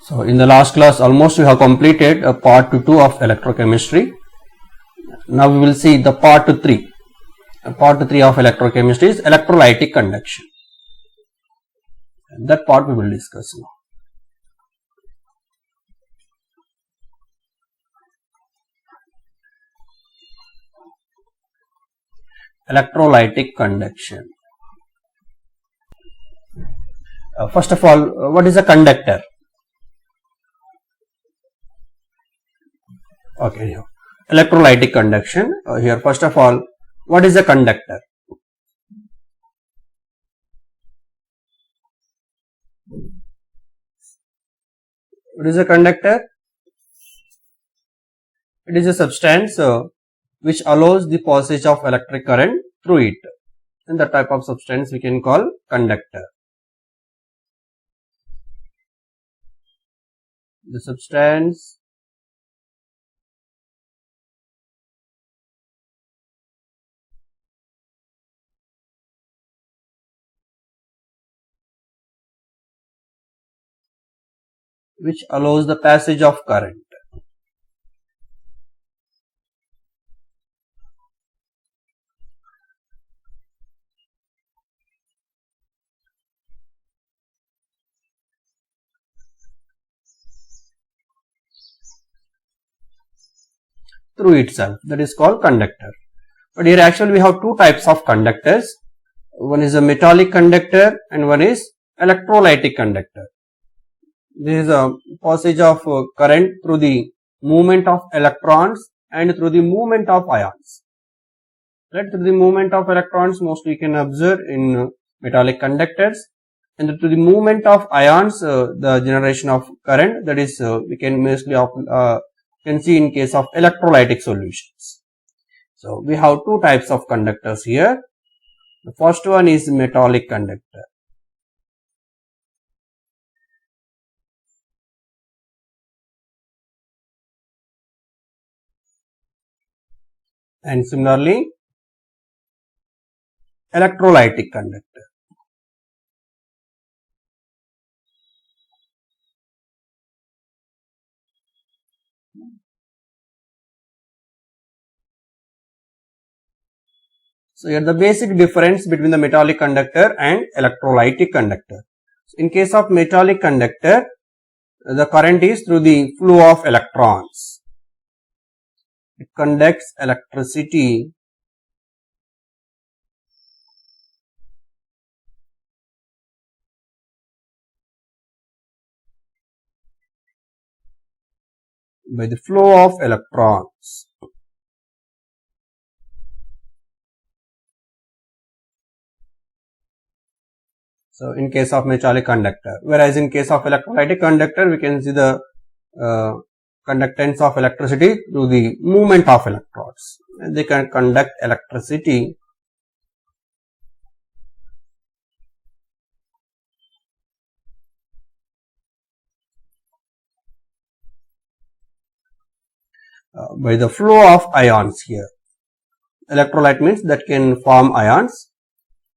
So in the last class almost we have completed part 2 of electrochemistry. Now we will see the part 3. Part 3 of electrochemistry is electrolytic conduction. That part we will discuss now. Electrolytic conduction. First of all, what is a conductor? Okay, electrolytic conduction. Here, first of all, what is a conductor? What is a conductor? It is a substance which allows the passage of electric current through it. And that type of substance we can call conductor. The substance which allows the passage of current. Through itself, that is called conductor. But here actually we have two types of conductors. One is a metallic conductor and one is electrolytic conductor. This is a passage of current through the movement of electrons and through the movement of ions. Right, through the movement of electrons mostly you can observe in metallic conductors, and through the movement of ions the generation of current, that is we can mostly can see in case of electrolytic solutions. So we have two types of conductors here. The first one is metallic conductor. And similarly electrolytic conductor. So here the basic difference between the metallic conductor and electrolytic conductor. So in case of metallic conductor, the current is through the flow of electrons. It conducts electricity by the flow of electrons. So in case of metallic conductor, whereas in case of electrolytic conductor, we can see the conductance of electricity through the movement of electrons. And they can conduct electricity by the flow of ions here. Electrolyte means that can form ions.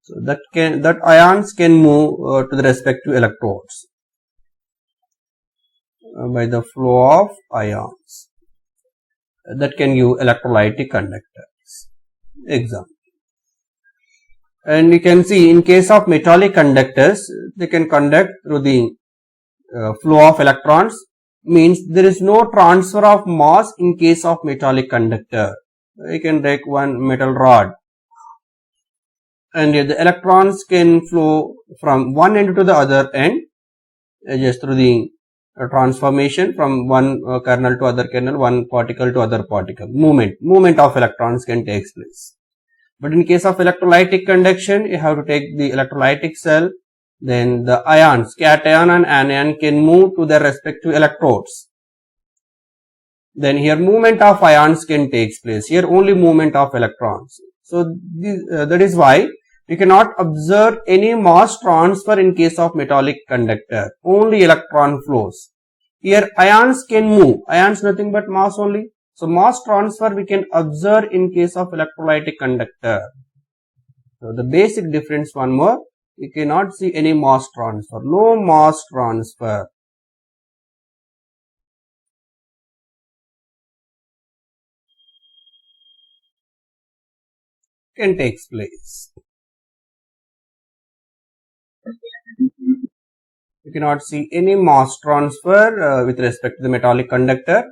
So that ions can move to the respective electrodes by the flow of ions. That can give electrolytic conductors. Example. And you can see in case of metallic conductors, they can conduct through the flow of electrons, means there is no transfer of mass in case of metallic conductor. You can take one metal rod, and the electrons can flow from one end to the other end just through the transformation from one kernel to other kernel, one particle to other particle. Movement of electrons can take place. But in case of electrolytic conduction, you have to take the electrolytic cell, then the ions, cation and anion, can move to their respective electrodes. Then here movement of ions can take place. Here only movement of electrons. So that is why you cannot observe any mass transfer in case of metallic conductor. Only electron flows. Here ions can move. Ions nothing but mass only. So mass transfer we can observe in case of electrolytic conductor. So the basic difference one more, you cannot see any mass transfer. No mass transfer. can take place. You cannot see any mass transfer with respect to the metallic conductor,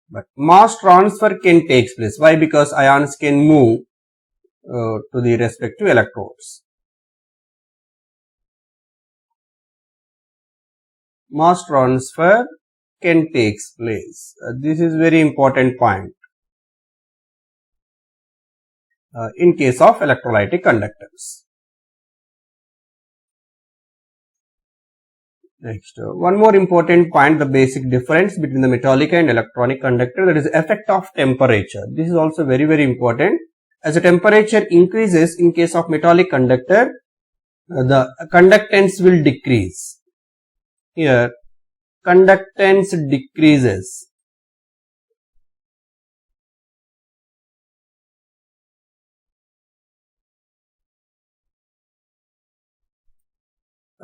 but mass transfer can take place. Why? Because ions can move to the respective electrodes. Mass transfer can take place. This is very important point in case of electrolytic conductors. Next, one more important point, the basic difference between the metallic and electronic conductor, that is effect of temperature. This is also very, very important. As the temperature increases in case of metallic conductor, the conductance will decrease. Here, conductance decreases.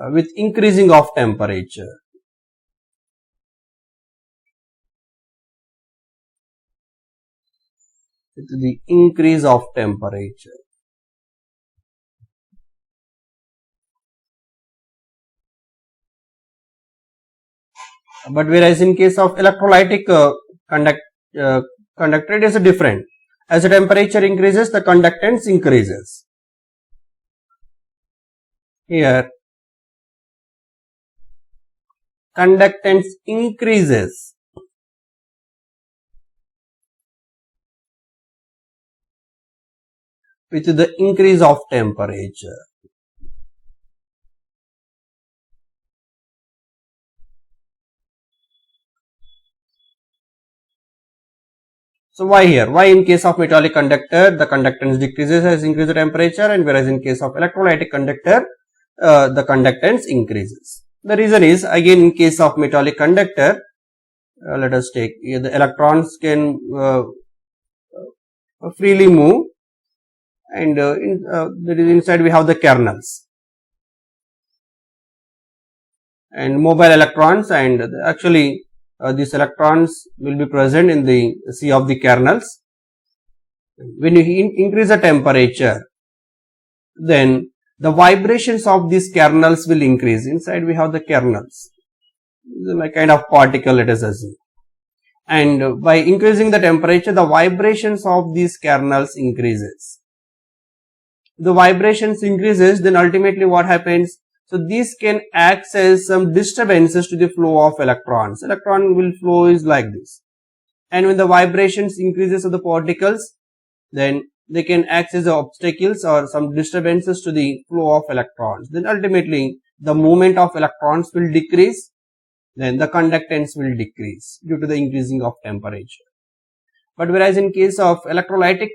With increasing of temperature. With the increase of temperature. But whereas in case of electrolytic conductor, it is different. As the temperature increases, the conductance increases. Here, conductance increases with the increase of temperature. So why here? Why in case of metallic conductor the conductance decreases as increase the temperature, and whereas in case of electrolytic conductor the conductance increases? The reason is, again, in case of metallic conductor, let us take here, the electrons can freely move, and inside we have the kernels and mobile electrons, and actually these electrons will be present in the sea of the kernels. When you increase the temperature, then the vibrations of these kernels will increase. Inside we have the kernels, like kind of particle, let us assume. And by increasing the temperature, the vibrations of these kernels increases. The vibrations increases, then ultimately what happens? So these can act as some disturbances to the flow of electrons. Electron will flow is like this. And when the vibrations increases of the particles, then they can act as obstacles or some disturbances to the flow of electrons. Then ultimately the movement of electrons will decrease, then the conductance will decrease due to the increasing of temperature. But whereas in case of electrolytic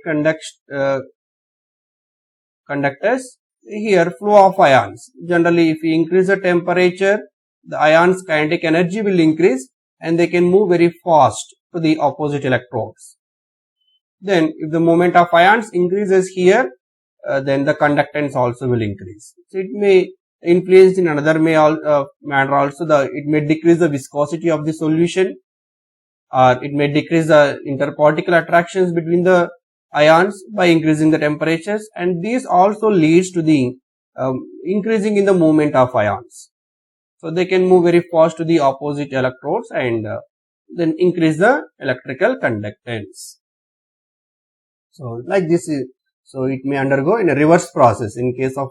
conductors, here flow of ions, generally if you increase the temperature, the ions kinetic energy will increase and they can move very fast to the opposite electrodes. Then if the movement of ions increases here, then the conductance also will increase. So it may influence in another manner also, it may decrease the viscosity of the solution, or it may decrease the interparticle attractions between the ions by increasing the temperatures, and this also leads to the increasing in the movement of ions. So they can move very fast to the opposite electrodes and then increase the electrical conductance. So like this is, so it may undergo in a reverse process. In case of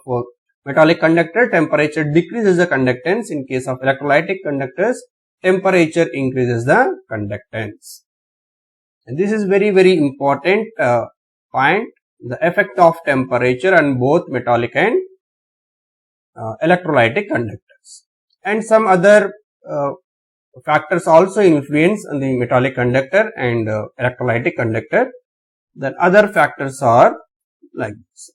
metallic conductor, temperature decreases the conductance. In case of electrolytic conductors, temperature increases the conductance. And this is very, very important point, the effect of temperature on both metallic and electrolytic conductors. And some other factors also influence on the metallic conductor and electrolytic conductor. Then other factors are like this.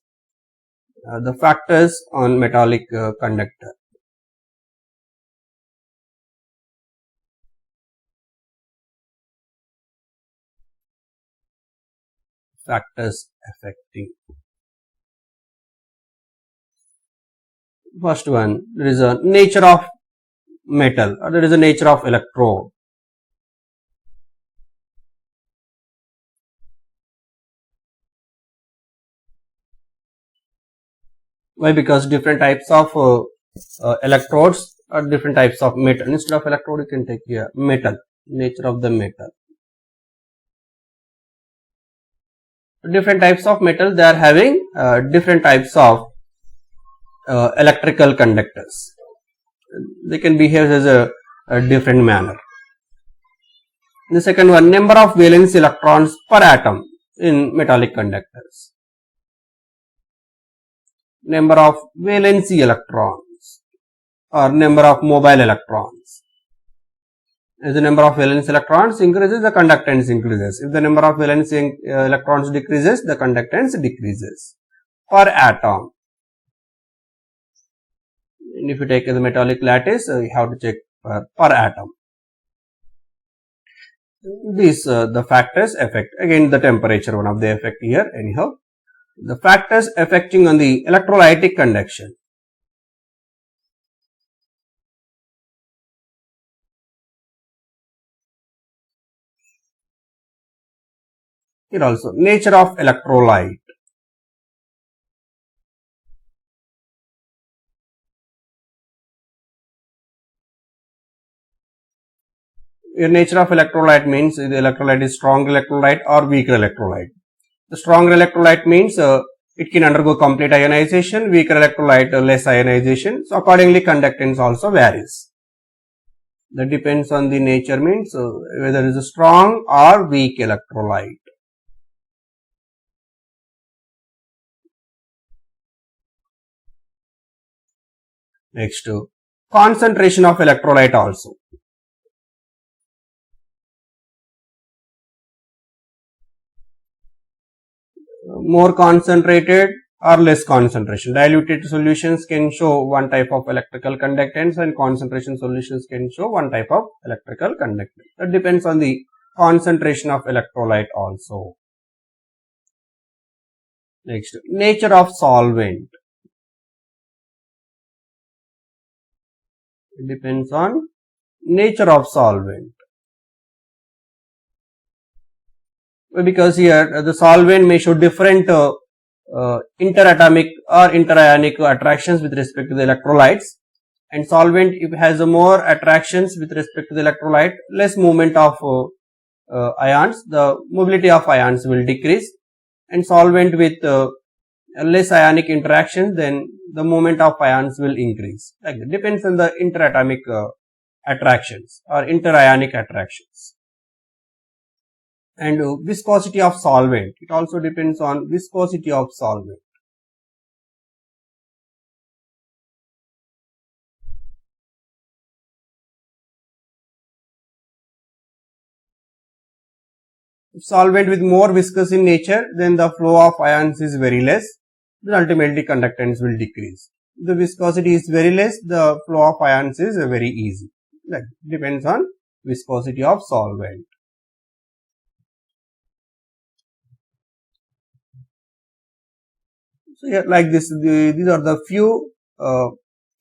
The factors on metallic conductor. Factors affecting. First one, there is a nature of metal, or there is a nature of electrode. Why? Because different types of electrodes or different types of metal. Instead of electrode, you can take here metal. Nature of the metal. Different types of metal, they are having different types of electrical conductors. They can behave as a different manner. The second one, number of valence electrons per atom in metallic conductors. Number of valency electrons or number of mobile electrons. As the number of valence electrons increases, the conductance increases. If the number of valence electrons decreases, the conductance decreases per atom. And if you take the metallic lattice, you have to check per atom. These the factors affect, again the temperature, one of the effect here anyhow. The factors affecting on the electrolytic conduction. Here also, nature of electrolyte. Your nature of electrolyte means the electrolyte is strong electrolyte or weaker electrolyte. The stronger electrolyte means it can undergo complete ionization, weaker electrolyte less ionization. So accordingly conductance also varies. That depends on the nature, means whether it is a strong or weak electrolyte. Next, concentration of electrolyte also. More concentrated or less concentration. Diluted solutions can show one type of electrical conductance and concentration solutions can show one type of electrical conductance. That depends on the concentration of electrolyte also. Next, nature of solvent. It depends on nature of solvent. Because here the solvent may show different interatomic or interionic attractions with respect to the electrolytes, and solvent, if it has more attractions with respect to the electrolyte, less movement of ions, the mobility of ions will decrease, and solvent with less ionic interaction, then the movement of ions will increase. Like that. Depends on the interatomic attractions or interionic attractions. And viscosity of solvent, it also depends on viscosity of solvent. If solvent with more viscous in nature, then the flow of ions is very less, then ultimately conductance will decrease. If the viscosity is very less, the flow of ions is very easy. That depends on viscosity of solvent. So here, like this, these are the few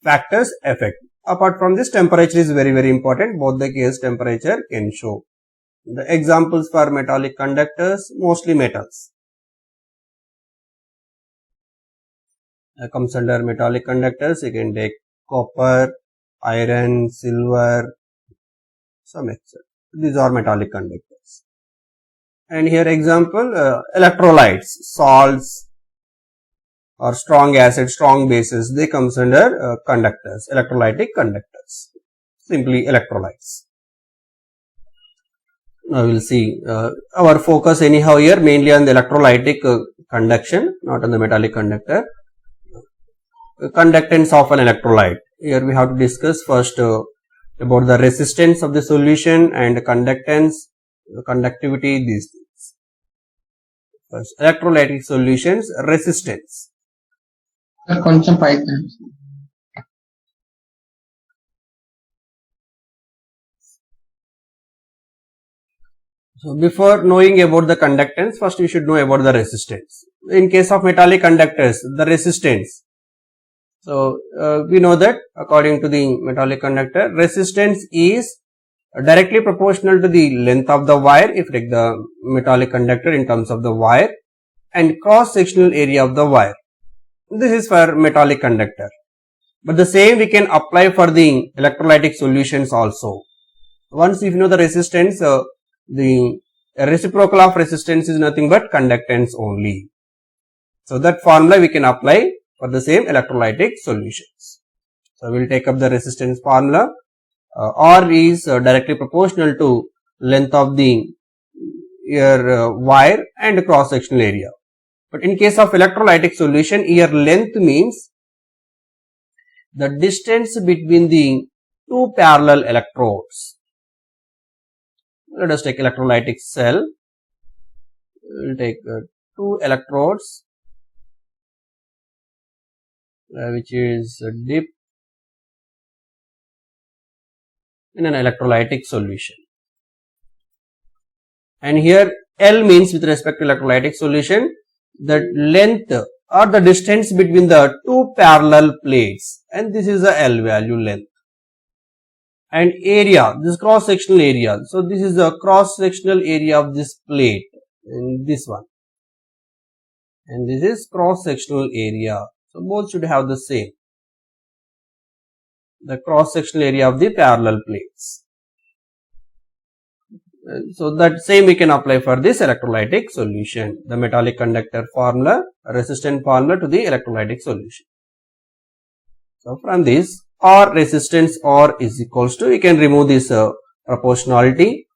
factors affect. Apart from this, temperature is very, very important. Both the case temperature can show. The examples for metallic conductors, mostly metals. Comes under metallic conductors, you can take copper, iron, silver, some etc. These are metallic conductors. And here example, electrolytes, salts, or strong acids, strong bases, they comes under conductors, electrolytic conductors, simply electrolytes. Now we will see our focus anyhow here mainly on the electrolytic conduction, not on the metallic conductor. Conductance of an electrolyte. Here we have to discuss first about the resistance of the solution and conductance, conductivity, these things. First, electrolytic solutions, resistance. కొంచెం పైకి So before knowing about the conductance, first we should know about the resistance. In case of metallic conductors, the resistance. So we know that according to the metallic conductor, resistance is directly proportional to the length of the wire, if take the metallic conductor in terms of the wire, and cross sectional area of the wire. This is for metallic conductor. But the same we can apply for the electrolytic solutions also. Once if you know the resistance, the reciprocal of resistance is nothing but conductance only. So that formula we can apply for the same electrolytic solutions. So we will take up the resistance formula. R is directly proportional to length of the wire and cross sectional area. But in case of electrolytic solution, here length means the distance between the two parallel electrodes. Let us take electrolytic cell. We will take two electrodes which is dipped in an electrolytic solution. And here L means with respect to electrolytic solution, the length or the distance between the two parallel plates, and this is the L value length. And area, this cross sectional area. So this is the cross sectional area of this plate, and this one. And this is cross sectional area. So both should have the same. The cross sectional area of the parallel plates. So that same we can apply for this electrolytic solution. The metallic conductor formula, resistance formula to the electrolytic solution. So from this, R resistance R is equals to, we can remove this proportionality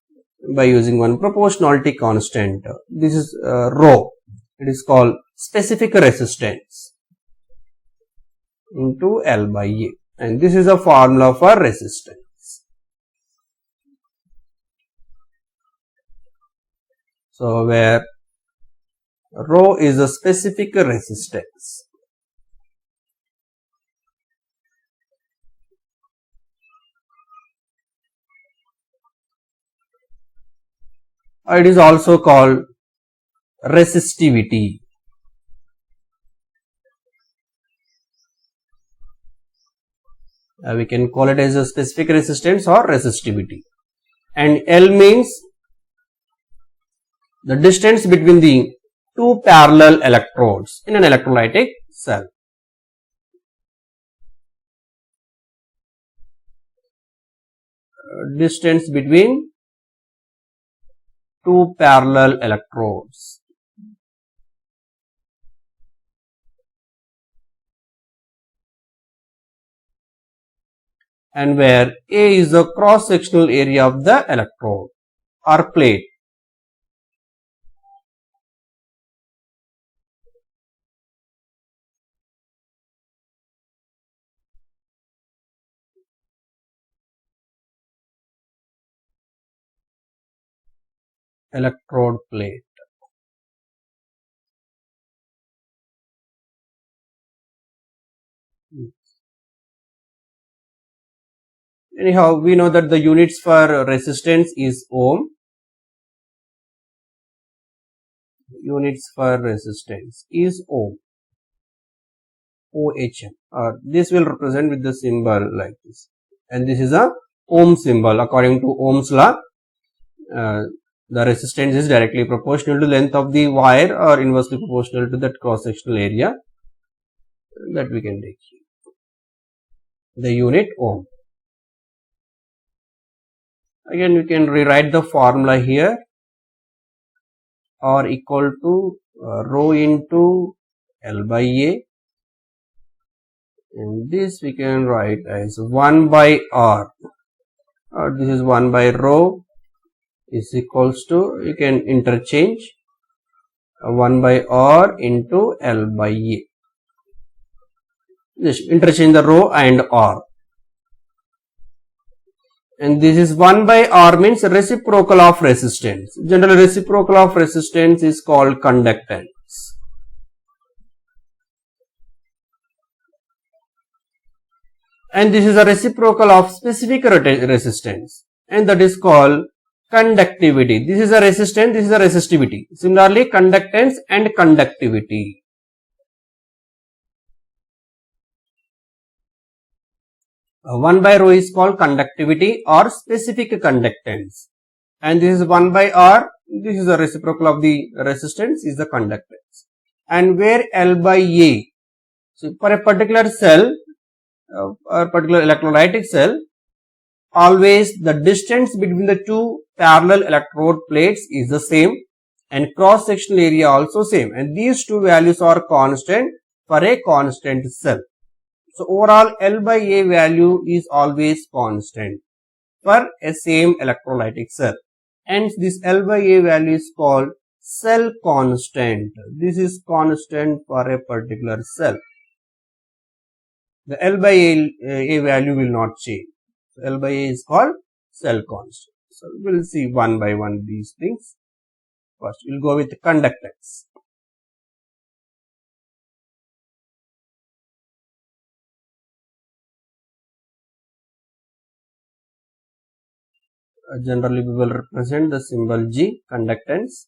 by using one proportionality constant. This is rho. It is called specific resistance into L by A. And this is a formula for resistance. So where rho is a specific resistance. It is also called resistivity. We can call it as a specific resistance or resistivity. And L means the distance between the two parallel electrodes in an electrolytic cell. Distance between two parallel electrodes. And where A is the cross sectional area of the electrode or plate. Electrode plate. Anyhow, we know that the units for resistance is ohm. Units for resistance is ohm. OHM. This will represent with the symbol like this. And this is a ohm symbol. According to Ohm's law, the resistance is directly proportional to length of the wire or inversely proportional to that cross sectional area that we can take here. The unit ohm. Again, we can rewrite the formula here. R equal to rho into L by A. And this we can write as 1 by R. This is 1 by rho is equals to, you can interchange 1 by R into L by A. Just interchange the rho and R. And this is 1 by R means reciprocal of resistance. General reciprocal of resistance is called conductance. And this is a reciprocal of specific resistance. And that is called conductivity. This is a resistance, this is a resistivity. Similarly, conductance and conductivity. 1 by rho is called conductivity or specific conductance. And this is 1 by R, this is the reciprocal of the resistance, is the conductance. And where L by A So for a particular cell, or particular electrolytic cell, always the distance between the two parallel electrode plates is the same and cross sectional area also same, and these two values are constant for a constant cell. So overall L by A value is always constant for a same electrolytic cell. Hence this L by A value is called cell constant. This is constant for a particular cell. The L by A value will not change. So L by A is called cell constant. So we will see one by one these things. First we will go with conductance. Generally we will represent the symbol G, conductance.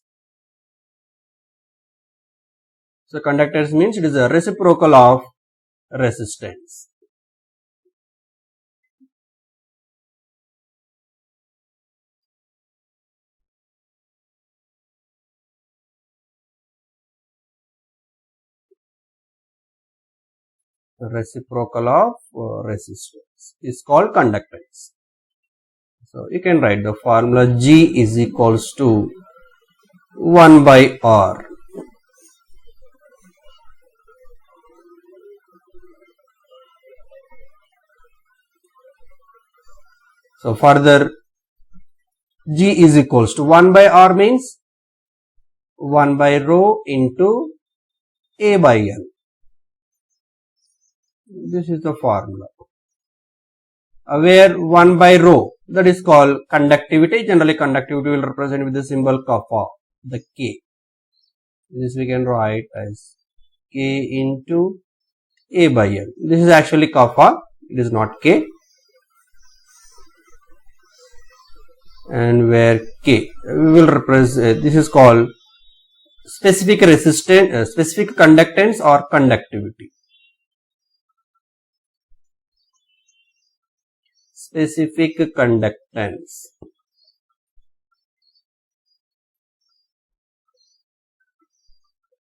So conductance means it is a reciprocal of resistance. The reciprocal of resistance is called conductance. So you can write the formula G is equals to 1 by R. So further, G is equals to 1 by R means 1 by rho into A by L. This is the formula. Where 1 by rho, that is called conductivity. Generally conductivity will represent with the symbol kappa, the K. This we can write as K into A by L. This is actually kappa, it is not K. And where K, we will represent, this is called specific resistance, specific conductance or conductivity. Specific conductance.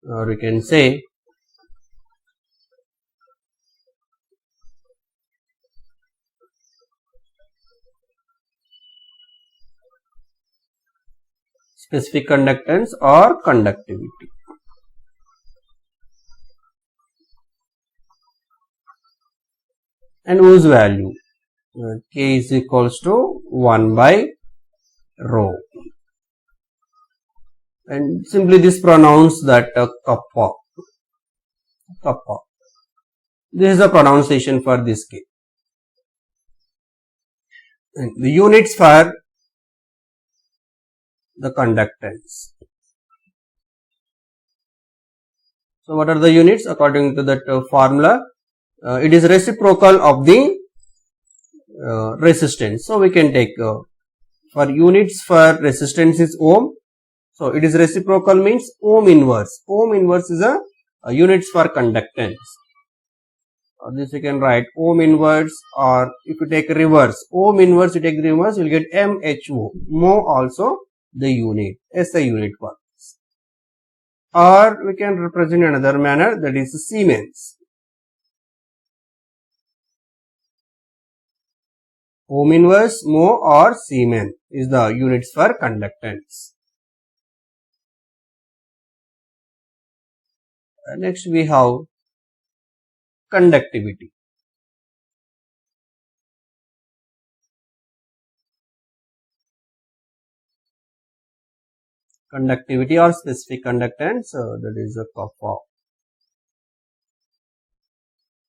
Or we can say specific conductance or conductivity. And whose value? K is equals to 1 by rho. And simply this pronounce that kappa. Kappa. This is the pronunciation for this K. And the units for the conductance. So what are the units according to that formula? It is reciprocal of the resistance. So we can take for units for resistance is ohm. So it is reciprocal means ohm inverse. Ohm inverse is a units for conductance. This you can write ohm inverse, or if you take reverse, ohm inverse, you take reverse, you will get mho. Mho also the unit, SI unit works. Or we can represent in another manner, that is Siemens. Ohm inverse, mho or Siemens is the units for conductance. Next we have conductivity. Conductivity or specific conductance, that is a kappa.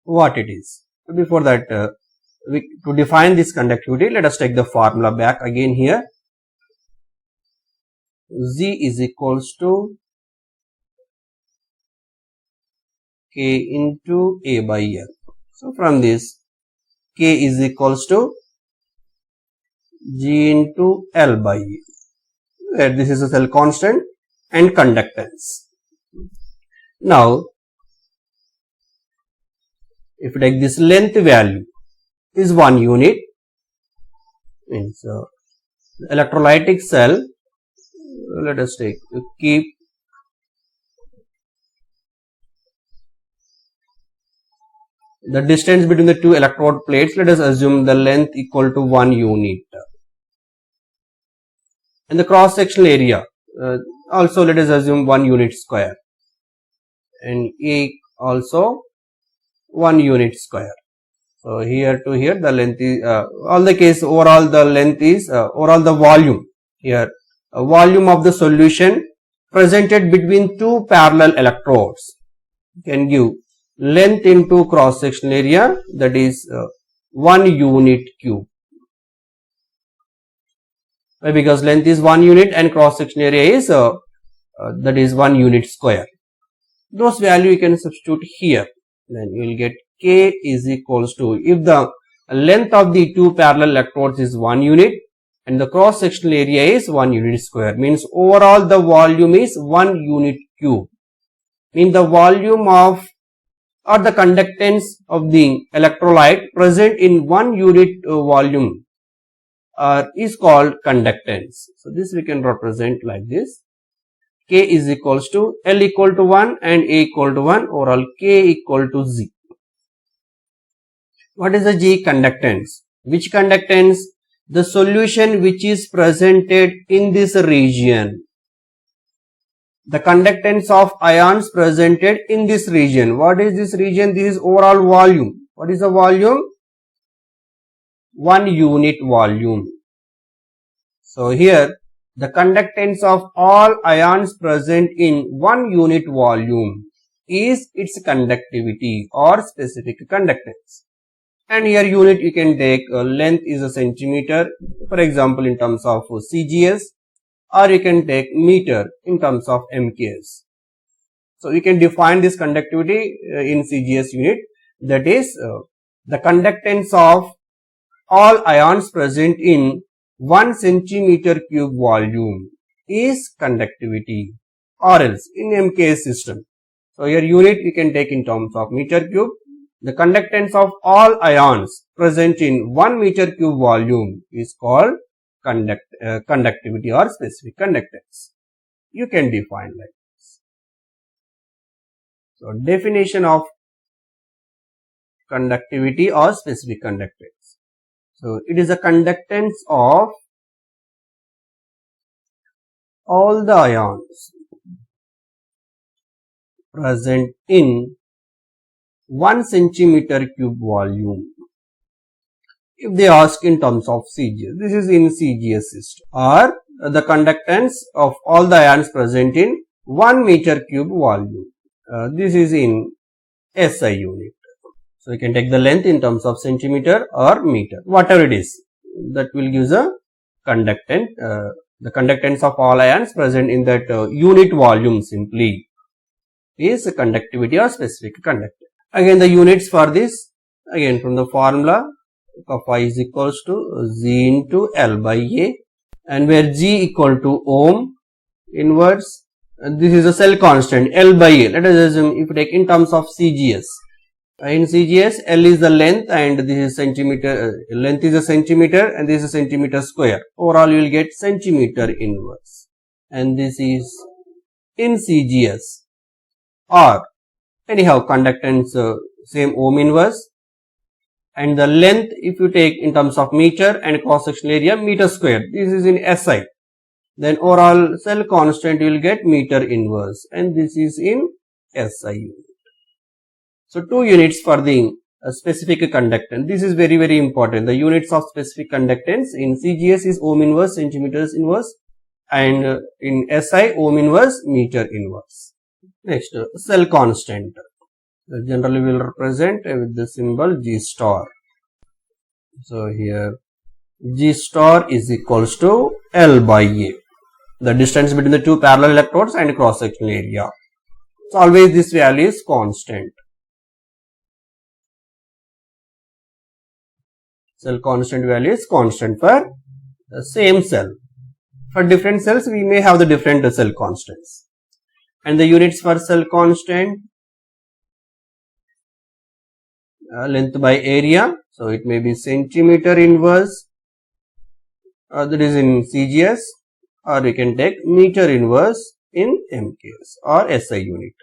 What it is? Before that, to define this conductivity, let us take the formula back again here. Z is equals to K into A by L. So from this, K is equals to G into L by E. This is a cell constant and conductance. Now, if you take this length value is 1 unit, means electrolytic cell, let us take, keep the distance between the two electrode plates, let us assume the length equal to 1 unit. And the cross sectional area, also let us assume 1 unit square. And A also 1 unit square. So here to here the length is, all the case overall the length is, overall the volume here, volume of the solution presented between two parallel electrodes can give length into cross sectional area, that is 1 unit cube. Why? Because length is 1 unit and cross sectional area is that is 1 unit square. Those value you can substitute here, then you will get K is equals to, if the length of the two parallel electrodes is 1 unit and the cross sectional area is 1 unit square, means overall the volume is 1 unit cube. Means the volume of or the conductance of the electrolyte present in 1 unit volume is called conductance. So this we can represent like this. K is equals to L equal to 1 and A equal to 1, overall K equal to Z. What is the G? Conductance. Which conductance? The solution which is presented in this region. The conductance of ions presented in this region. What is this region? This is overall volume. What is the volume? 1 unit volume. So here the conductance of all ions present in 1 unit volume is its conductivity or specific conductance. And here unit you can take length is a centimeter, for example in terms of CGS, or you can take meter in terms of MKS. So you can define this conductivity in CGS unit, that is the conductance of all ions present in 1 centimeter cube volume is conductivity, or else in MKS system. So your unit you can take in terms of meter cube. The conductance of all ions present in 1 meter cube volume is called conductivity or specific conductance. You can define like this. So definition of conductivity or specific conductance. So it is a conductance of all the ions present in 1 centimeter cube volume. If they ask in terms of CGS, this is in CGS system, or the conductance of all the ions present in 1 meter cube volume. This is in SI unit. So you can take the length in terms of centimeter or meter, whatever it is, that will give the conductance, the conductance of all ions present in that unit volume simply is conductivity or specific conductance. Again the units for this, again from the formula, kappa is equals to Z into L by A, and where G equal to ohm inverse, and this is a cell constant L by A. Let us assume if you take in terms of CGS. In CGS, L is the length and this is centimeter, length is a centimeter and this is a centimeter square. Overall you will get centimeter inverse, and this is in CGS, or anyhow conductance same ohm inverse, and the length if you take in terms of meter and cross sectional area meter square, this is in SI, then overall cell constant you will get meter inverse, and this is in SI unit. So 2 units for the specific conductance. This is very very important. The units of specific conductance in CGS is ohm inverse, centimeters inverse, and in SI ohm inverse, meter inverse. Next, cell constant. Generally we will represent with the symbol G star. So here G star is equals to L by A, the distance between the two parallel electrodes and cross sectional area. So always this value is constant. Cell constant value is constant for the same cell. For different cells we may have the different cell constants. And the units for cell constant, length by area, so it may be centimeter inverse, that is in CGS, or we can take meter inverse in MKS or SI unit.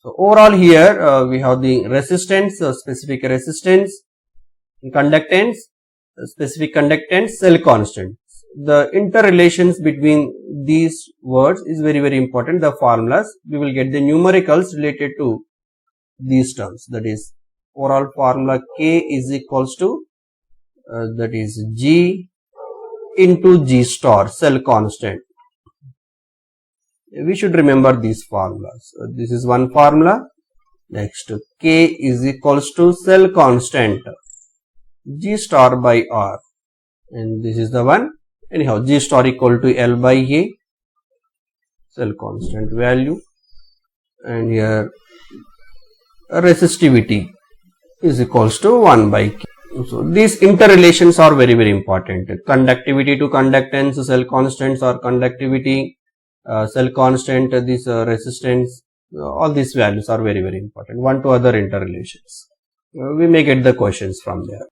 So overall here we have the resistance, specific resistance, conductance, specific conductance, cell constant. The interrelations between these words is very, very important. The formulas, we will get the numericals related to these terms. That is, overall formula K is equals to that is G into G star, cell constant. We should remember these formulas. This is one formula. Next, K is equals to cell constant G star by R, and this is the one. Anyhow, G star equal to L by A, cell constant value, and here resistivity is equals to 1 by K. So these interrelations are very, very important. Conductivity to conductance, cell constants or conductivity, cell constant, this resistance, all these values are very, very important. One to other interrelations. We may get the questions from there.